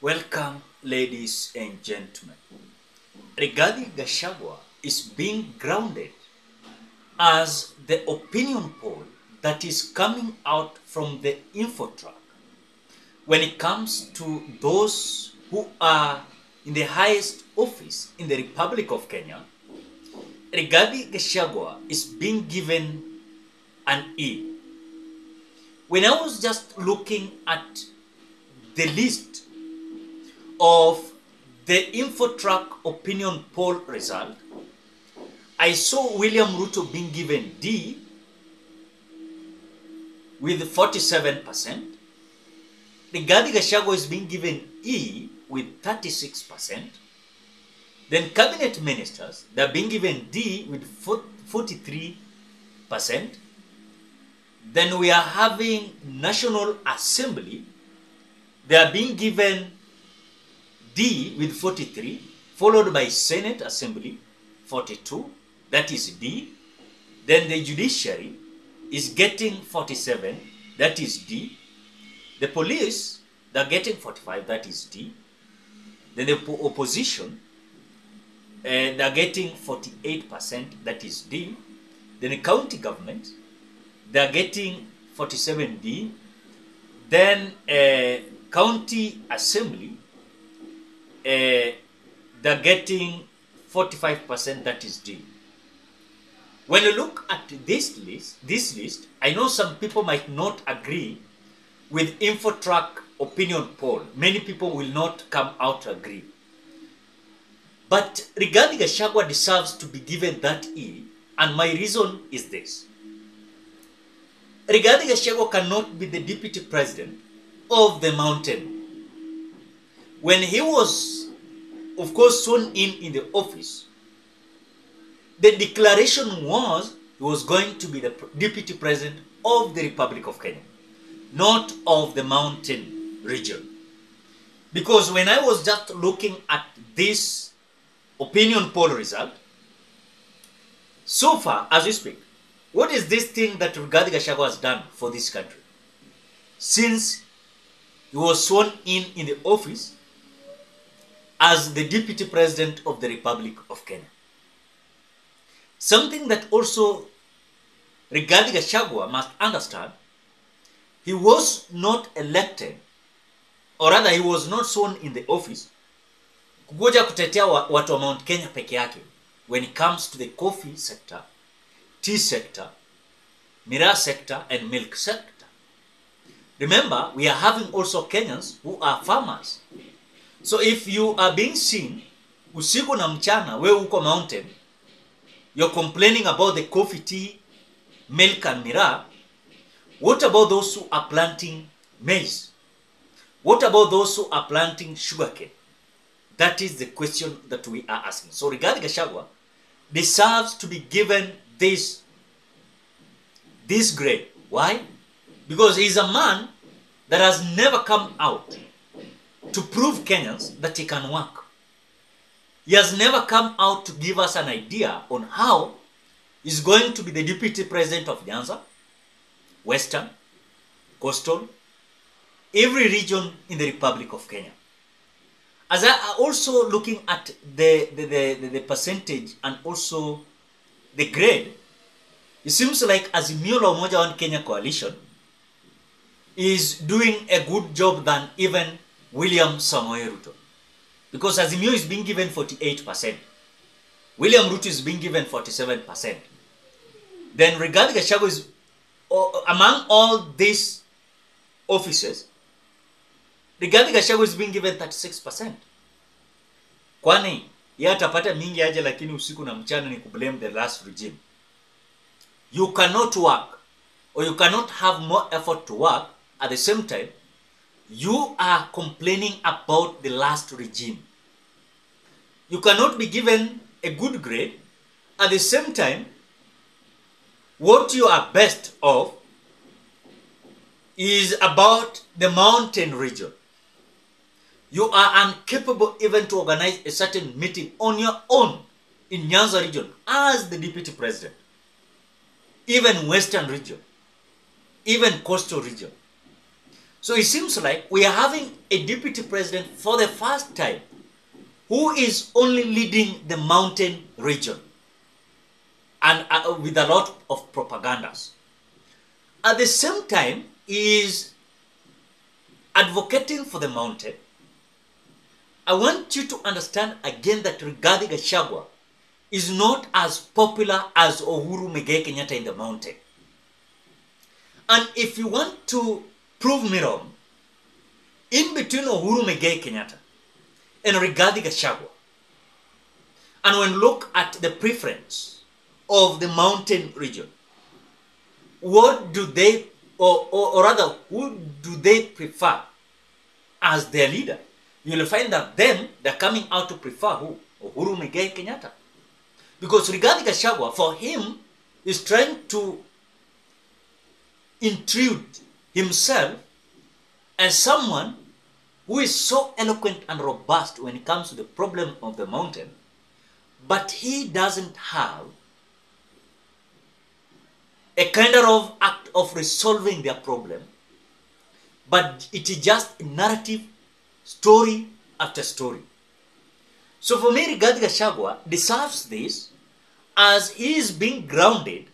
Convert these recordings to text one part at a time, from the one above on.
Welcome, ladies and gentlemen. Rigathi Gachagua is being grounded as the opinion poll that is coming out from the Infotrack when it comes to those who are in the highest office in the Republic of Kenya. Rigathi Gachagua is being given an E. When I was just looking at the list of the Infotrack opinion poll result, I saw William Ruto being given D with 47%. Rigathi Gachagua is being given E with 36%. Then cabinet ministers, they are being given D with 43%. Then we are having National Assembly, they are being given D with 43, followed by Senate Assembly, 42, that is D. Then the judiciary is getting 47, that is D. The police, they're getting 45, that is D. Then the opposition, they're getting 48%, that is D. Then the county government, they're getting 47D. Then county assembly, they're getting 45%, that is D. When you look at this list, I know some people might not agree with Infotrack opinion poll. Many people will not come out to agree. But Rigathi Gachagua deserves to be given that E, and my reason is this. Rigathi Gachagua cannot be the deputy president of the mountain. When he was, of course, sworn in the office, the declaration was he was going to be the deputy president of the Republic of Kenya, not of the mountain region. Because when I was just looking at this opinion poll result, so far as we speak, what is this thing that Rigathi Gachagua has done for this country? Since he was sworn in the office as the deputy president of the Republic of Kenya. Something that also Rigathi Gachagua must understand, he was not elected, or rather he was not sworn in the office kugoja kutetea watu wa Mount Kenya peke yake when it comes to the coffee sector, tea sector, miraa sector, and milk sector. Remember, we are having also Kenyans who are farmers. So if you are being seen usiku na mchana we uko mountain, you're complaining about the coffee, tea, milk, and miraa, what about those who are planting maize? What about those who are planting sugarcane? That is the question that we are asking. So Rigathi Gachagua deserves to be given this grade. Why? Because he is a man that has never come out to prove Kenyans that he can work. He has never come out to give us an idea on how he's going to be the deputy president of Nyanza, Western, Coastal, every region in the Republic of Kenya. As I also looking at the percentage and also the grade, it seems like Azimio la Umoja One Kenya coalition is doing a good job than even William Samoei Ruto. Because Azimio is being given 48%. William Ruto is being given 47%. Then Rigathi Gachagua is, among all these offices, Rigathi Gachagua is being given 36%. Kwani yeye atapata mingi aje lakini usiku na mchana ni kublame the last regime. You cannot work, or you cannot have more effort to work, at the same time you are complaining about the last regime. You cannot be given a good grade, at the same time what you are best of is about the mountain region. You are incapable even to organize a certain meeting on your own in Nyanza region as the deputy president. Even Western region, even Coastal region. So it seems like we are having a deputy president for the first time who is only leading the mountain region and with a lot of propagandas. At the same time, he is advocating for the mountain. I want you to understand again that Rigathi Gachagua is not as popular as Uhuru Muigai Kenyatta in the mountain. And if you want to prove me wrong, in between Uhuru Muigai Kenyatta and Rigathi Gachagua, and when look at the preference of the mountain region, what do they, or rather, who do they prefer as their leader? You'll find that them, they're coming out to prefer who? Uhuru Muigai Kenyatta. Because Rigathi Gachagua, for him, is trying to intrude himself as someone who is so eloquent and robust when it comes to the problem of the mountain, but he doesn't have a kind of act of resolving their problem, but it is just a narrative, story after story. So for me, Rigathi Gachagua deserves this, as he is being grounded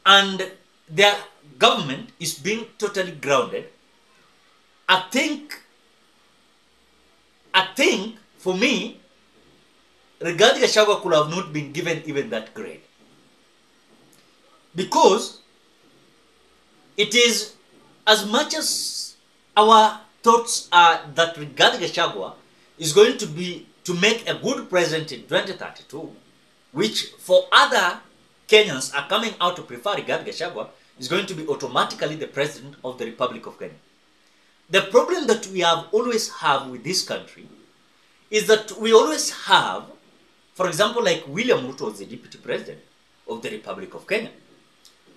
and their government is being totally grounded. I think for me, Rigathi Gachagua could have not been given even that grade. Because it is, as much as our thoughts are that Rigathi Gachagua is going to make a good president in 2032, which for other Kenyans are coming out to prefer Rigathi Gachagua, is going to be automatically the president of the Republic of Kenya. The problem that we have always have with this country is that we always have, for example, like William Ruto was the deputy president of the Republic of Kenya.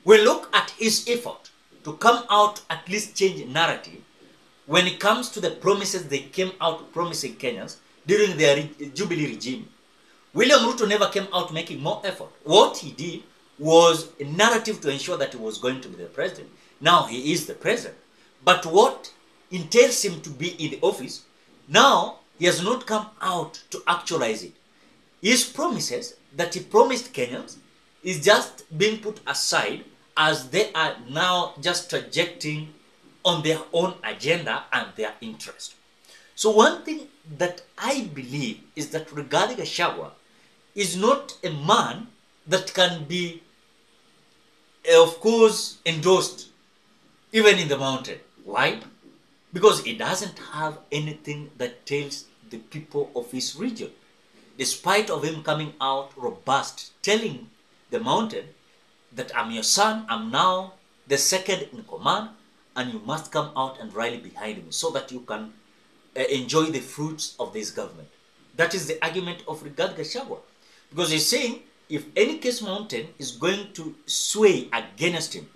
We look at his effort to come out, at least change narrative, when it comes to the promises they came out promising Kenyans during their Jubilee regime. William Ruto never came out making more effort. What he did was a narrative to ensure that he was going to be the president. Now he is the president. But what entails him to be in the office, now he has not come out to actualize it. His promises that he promised Kenyans is just being put aside, as they are now just trajecting on their own agenda and their interest. So one thing that I believe is that Rigathi Gachagua is not a man that can be, of course, endorsed even in the mountain. Why? Because he doesn't have anything that tells the people of his region. Despite of him coming out robust, telling the mountain that I'm your son, I'm now the second in command, and you must come out and rally behind me so that you can enjoy the fruits of this government. That is the argument of Rigathi Gachagua. Because he's saying, if any case mountain is going to sway against him,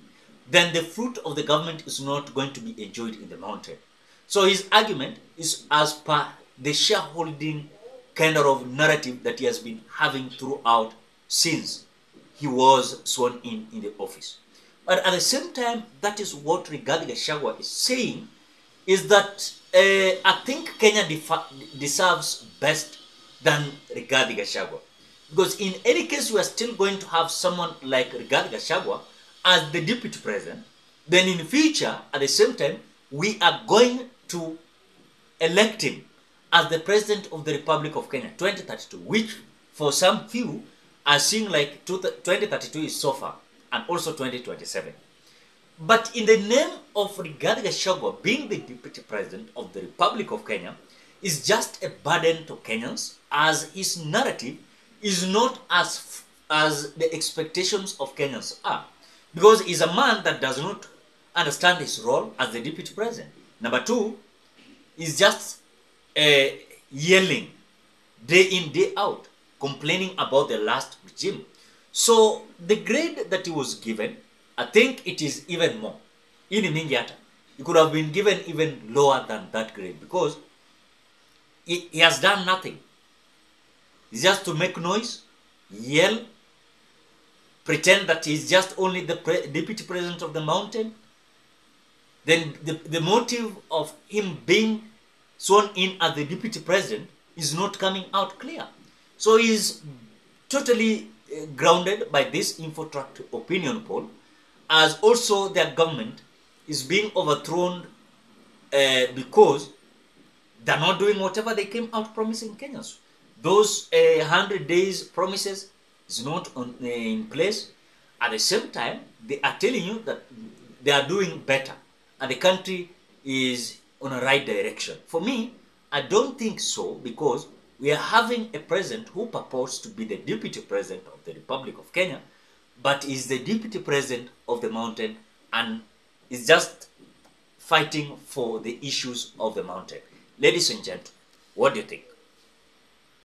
then the fruit of the government is not going to be enjoyed in the mountain. So his argument is as per the shareholding kind of narrative that he has been having throughout since he was sworn in the office. But at the same time, that is what Rigathi Gachagua is saying, is that I think Kenya deserves best than Rigathi Gachagua. Because in any case, we are still going to have someone like Rigathi Gachagua as the deputy president. Then in the future, at the same time, we are going to elect him as the president of the Republic of Kenya, 2032, which for some few are seeing like 2032 is so far, and also 2027. But in the name of Rigathi Gachagua being the deputy president of the Republic of Kenya is just a burden to Kenyans, as his narrative is not as the expectations of Kenyans are. Because he's a man that does not understand his role as the deputy president. Number two, he's just yelling day in, day out, complaining about the last regime. So the grade that he was given, I think it is even more. In Mingyata, he could have been given even lower than that grade, because he has done nothing. It's just to make noise, yell, pretend that he's just only the deputy president of the mountain. then the motive of him being sworn in as the deputy president is not coming out clear. So he's totally grounded by this Infotrack opinion poll, as also their government is being overthrown because they're not doing whatever they came out promising Kenyans. Those 100 days promises is not in place. At the same time, they are telling you that they are doing better and the country is on a right direction. For me, I don't think so, because we are having a president who purports to be the deputy president of the Republic of Kenya, but is the deputy president of the mountain and is just fighting for the issues of the mountain. Ladies and gentlemen, what do you think?